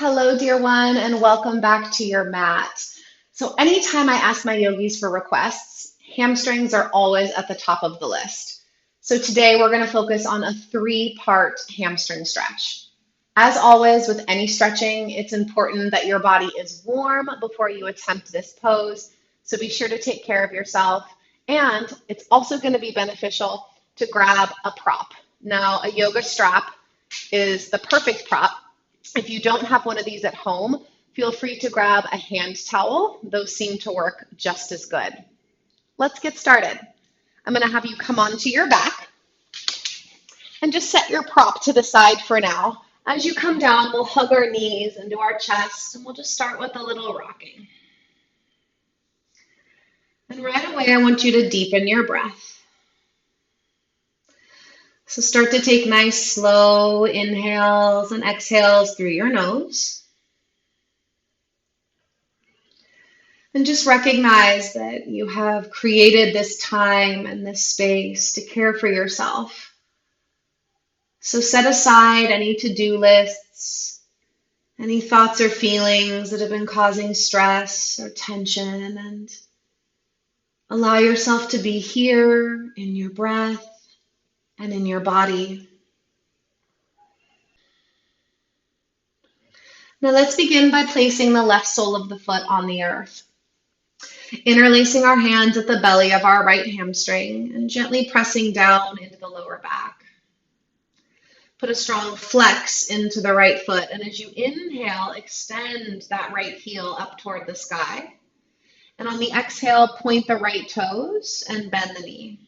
Hello, dear one, and welcome back to your mat. So, anytime I ask my yogis for requests, hamstrings are always at the top of the list. So, today we're going to focus on a three-part hamstring stretch. As always, with any stretching, it's important that your body is warm before you attempt this pose. So, be sure to take care of yourself. And it's also going to be beneficial to grab a prop. Now, a yoga strap is the perfect prop. If you don't have one of these at home, feel free to grab a hand towel. Those seem to work just as good. Let's get started. I'm going to have you come onto your back and just set your prop to the side for now. As you come down, we'll hug our knees into our chest, and we'll just start with a little rocking. And right away, I want you to deepen your breath. So start to take nice, slow inhales and exhales through your nose. And just recognize that you have created this time and this space to care for yourself. So set aside any to-do lists, any thoughts or feelings that have been causing stress or tension, and allow yourself to be here in your breath and in your body. Now let's begin by placing the left sole of the foot on the earth. Interlacing our hands at the belly of our right hamstring and gently pressing down into the lower back. Put a strong flex into the right foot, and as you inhale, extend that right heel up toward the sky. And on the exhale, point the right toes and bend the knee.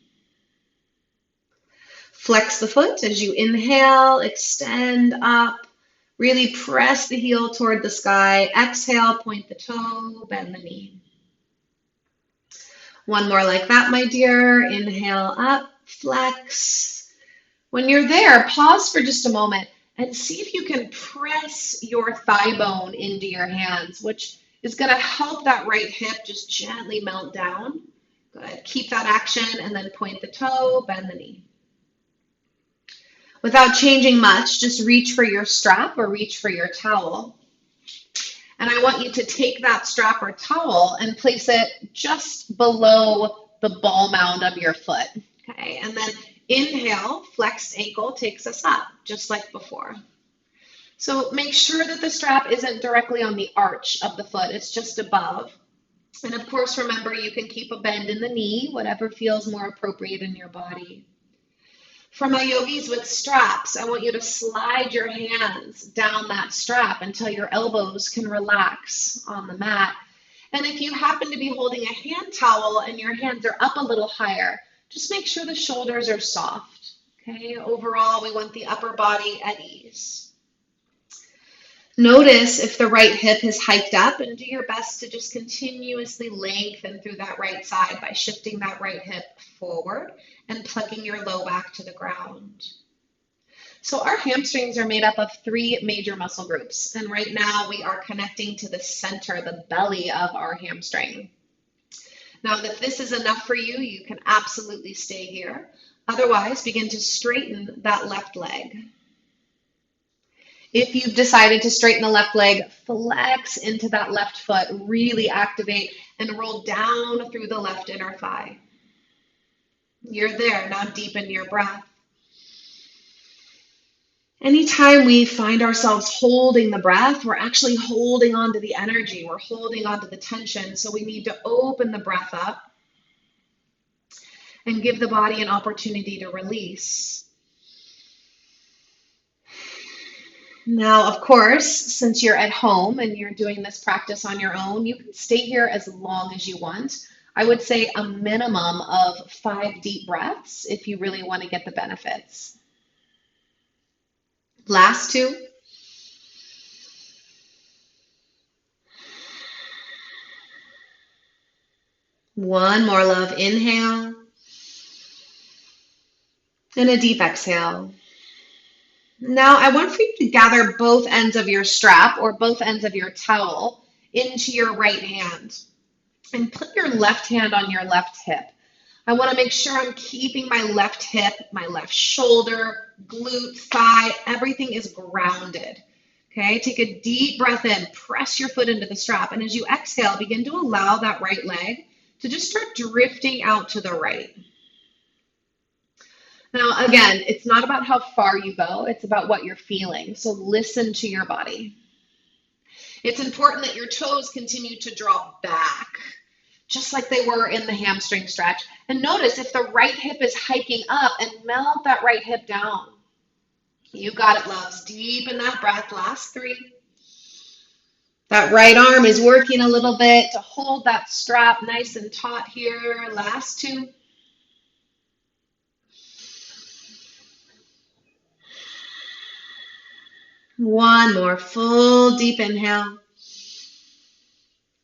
Flex the foot as you inhale, extend up, really press the heel toward the sky. Exhale, point the toe, bend the knee. One more like that, my dear. Inhale up, flex. When you're there, pause for just a moment and see if you can press your thigh bone into your hands, which is going to help that right hip just gently melt down. Good. Keep that action and then point the toe, bend the knee. Without changing much, just reach for your strap or reach for your towel. And I want you to take that strap or towel and place it just below the ball mound of your foot. Okay, and then inhale, flexed ankle takes us up, just like before. So make sure that the strap isn't directly on the arch of the foot, it's just above. And of course, remember, you can keep a bend in the knee, whatever feels more appropriate in your body. For my yogis with straps, I want you to slide your hands down that strap until your elbows can relax on the mat. And if you happen to be holding a hand towel and your hands are up a little higher, just make sure the shoulders are soft. Okay, overall, we want the upper body at ease. Notice if the right hip is hiked up, and do your best to just continuously lengthen through that right side by shifting that right hip forward and plugging your low back to the ground. So our hamstrings are made up of three major muscle groups, and right now we are connecting to the center, the belly of our hamstring. Now, if this is enough for you, you can absolutely stay here. Otherwise, begin to straighten that left leg. If you've decided to straighten the left leg, flex into that left foot, really activate and roll down through the left inner thigh. You're there, now deepen your breath. Anytime we find ourselves holding the breath, we're actually holding on to the energy, we're holding on to the tension, so we need to open the breath up and give the body an opportunity to release. Now, of course, since you're at home and you're doing this practice on your own, you can stay here as long as you want. I would say a minimum of 5 deep breaths if you really want to get the benefits. Last 2. One more, love. Inhale. And a deep exhale. Now, I want for you to gather both ends of your strap or both ends of your towel into your right hand and put your left hand on your left hip. I want to make sure I'm keeping my left hip, my left shoulder, glute, thigh, everything is grounded. Okay, take a deep breath in, press your foot into the strap, and as you exhale, begin to allow that right leg to just start drifting out to the right. Now, again, it's not about how far you go, it's about what you're feeling. So listen to your body. It's important that your toes continue to draw back, just like they were in the hamstring stretch. And notice if the right hip is hiking up, and melt that right hip down. You got it, loves. Deepen that breath. Last 3. That right arm is working a little bit to hold that strap nice and taut here. Last 2. One more full deep inhale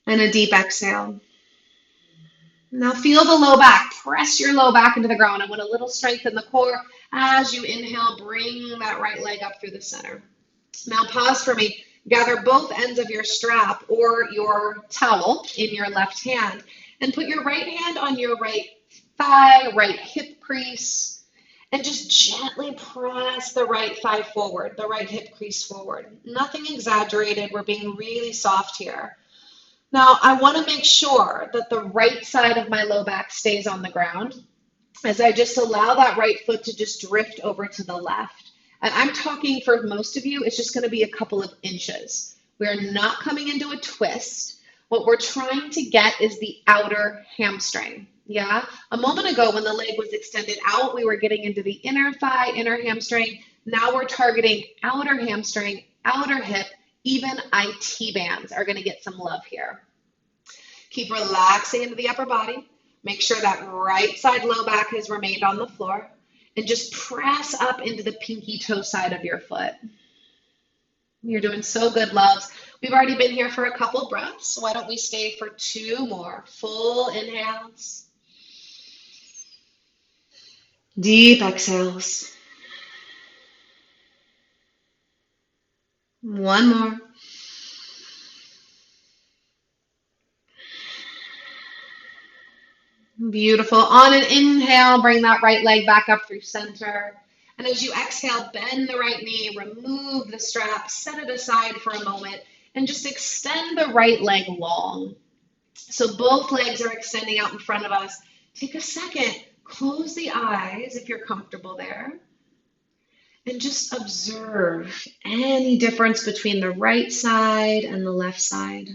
and a deep exhale. Now feel the low back. Press your low back into the ground. I want a little strength in the core. As you inhale, bring that right leg up through the center. Now pause for me. Gather both ends of your strap or your towel in your left hand and put your right hand on your right thigh, right hip crease, and just gently press the right thigh forward, the right hip crease forward. Nothing exaggerated. We're being really soft here. Now, I want to make sure that the right side of my low back stays on the ground as I just allow that right foot to just drift over to the left. And I'm talking for most of you, it's just going to be a couple of inches. We are not coming into a twist. What we're trying to get is the outer hamstring. Yeah, a moment ago when the leg was extended out, we were getting into the inner thigh, inner hamstring. Now we're targeting outer hamstring, outer hip. Even IT bands are going to get some love here. Keep relaxing into the upper body. Make sure that right side low back has remained on the floor. And just press up into the pinky toe side of your foot. You're doing so good, loves. We've already been here for a couple breaths. So why don't we stay for 2 more full inhales. Deep exhales. One more. Beautiful. On an inhale, bring that right leg back up through center. And as you exhale, bend the right knee, remove the strap, set it aside for a moment, and just extend the right leg long. So both legs are extending out in front of us. Take a second, close the eyes if you're comfortable there. And just observe any difference between the right side and the left side.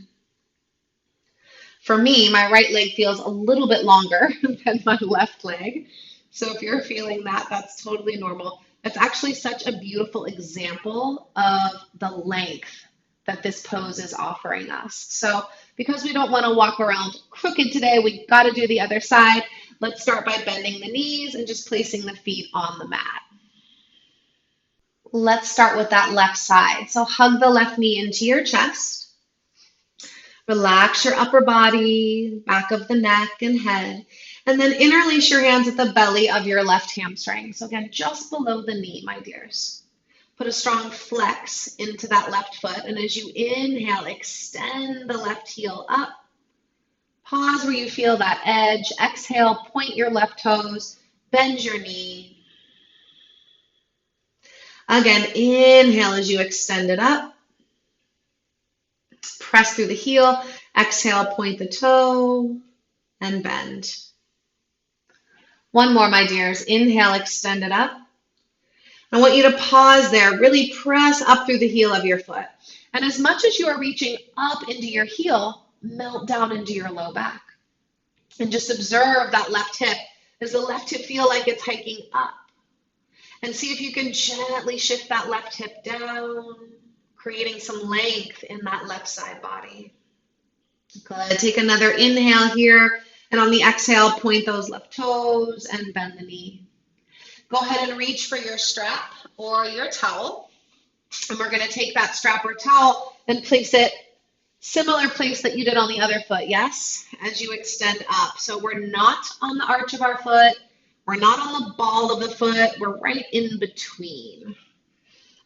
For me, my right leg feels a little bit longer than my left leg. So if you're feeling that, that's totally normal. That's actually such a beautiful example of the length that this pose is offering us. So because we don't want to walk around crooked today, we got to do the other side. Let's start by bending the knees and just placing the feet on the mat. Let's start with that left side. So hug the left knee into your chest. Relax your upper body, back of the neck and head, and then interlace your hands at the belly of your left hamstring. So again, just below the knee, my dears. Put a strong flex into that left foot, and as you inhale, extend the left heel up. Pause where you feel that edge. Exhale, point your left toes, bend your knee. Again, inhale as you extend it up. Press through the heel. Exhale, point the toe and bend. One more, my dears. Inhale, extend it up. I want you to pause there. Really press up through the heel of your foot. And as much as you are reaching up into your heel, melt down into your low back. And just observe that left hip. Does the left hip feel like it's hiking up? And see if you can gently shift that left hip down, creating some length in that left side body. Good. Take another inhale here. And on the exhale, point those left toes and bend the knee. Go ahead and reach for your strap or your towel. And we're going to take that strap or towel and place it similar place that you did on the other foot, yes? As you extend up. So we're not on the arch of our foot. We're not on the ball of the foot. We're right in between.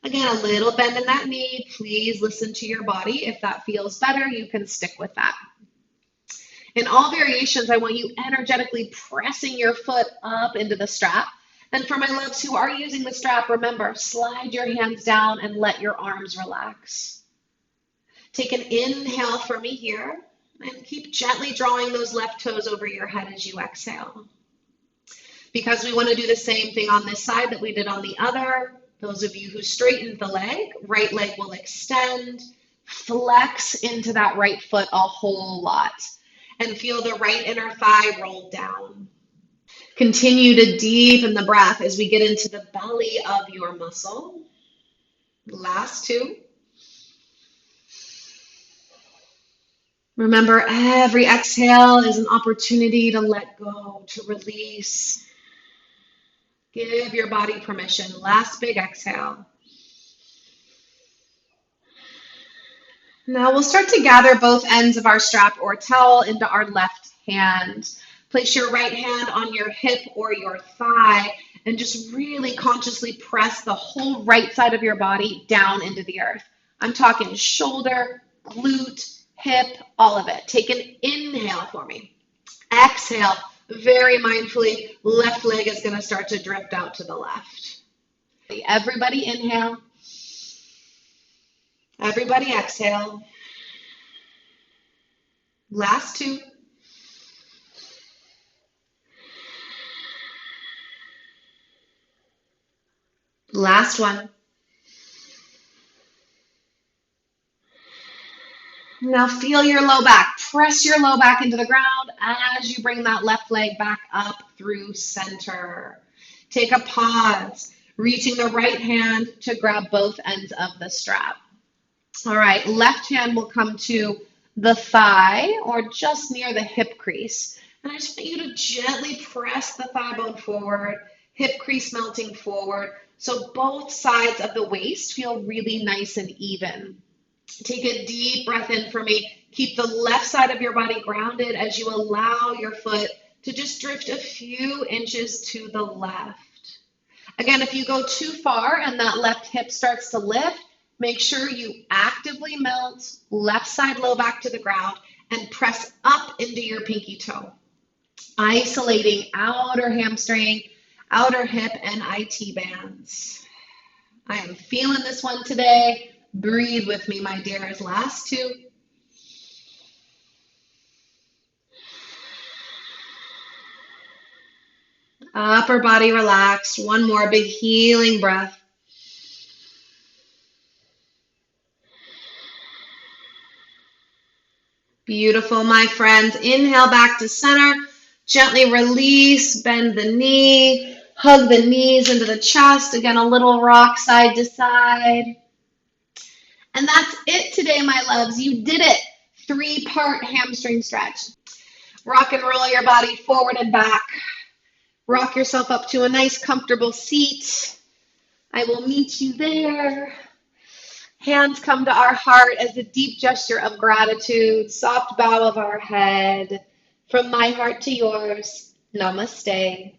Again, a little bend in that knee. Please listen to your body. If that feels better, you can stick with that. In all variations, I want you energetically pressing your foot up into the strap And for my loves who are using the strap, remember, slide your hands down and let your arms relax. Take an inhale for me here and keep gently drawing those left toes over your head as you exhale. Because we want to do the same thing on this side that we did on the other, those of you who straightened the leg, right leg will extend, flex into that right foot a whole lot, and feel the right inner thigh roll down. Continue to deepen the breath as we get into the belly of your muscle. Last two. Remember, every exhale is an opportunity to let go, to release. Give your body permission. Last big exhale. Now we'll start to gather both ends of our strap or towel into our left hand. Place your right hand on your hip or your thigh and just really consciously press the whole right side of your body down into the earth. I'm talking shoulder, glute, hip, all of it. Take an inhale for me. Exhale, very mindfully, left leg is going to start to drift out to the left. Everybody inhale. Everybody exhale. Last two. Last one. Now feel your low back. Press your low back into the ground as you bring that left leg back up through center. Take a pause, reaching the right hand to grab both ends of the strap. All right, left hand will come to the thigh or just near the hip crease. And I just want you to gently press the thigh bone forward, hip crease melting forward, so both sides of the waist feel really nice and even. Take a deep breath in for me. Keep the left side of your body grounded as you allow your foot to just drift a few inches to the left. Again, if you go too far and that left hip starts to lift, make sure you actively melt left side low back to the ground and press up into your pinky toe. Isolating outer hamstring, outer hip, and IT bands. I am feeling this one today. Breathe with me, my dears. Last two. Upper body relaxed. One more big healing breath. Beautiful, my friends. Inhale back to center. Gently release, bend the knee, hug the knees into the chest. Again, a little rock side to side. And that's it today, my loves. You did it. 3-part hamstring stretch. Rock and roll your body forward and back. Rock yourself up to a nice, comfortable seat. I will meet you there. Hands come to our heart as a deep gesture of gratitude. Soft bow of our head. From my heart to yours, namaste.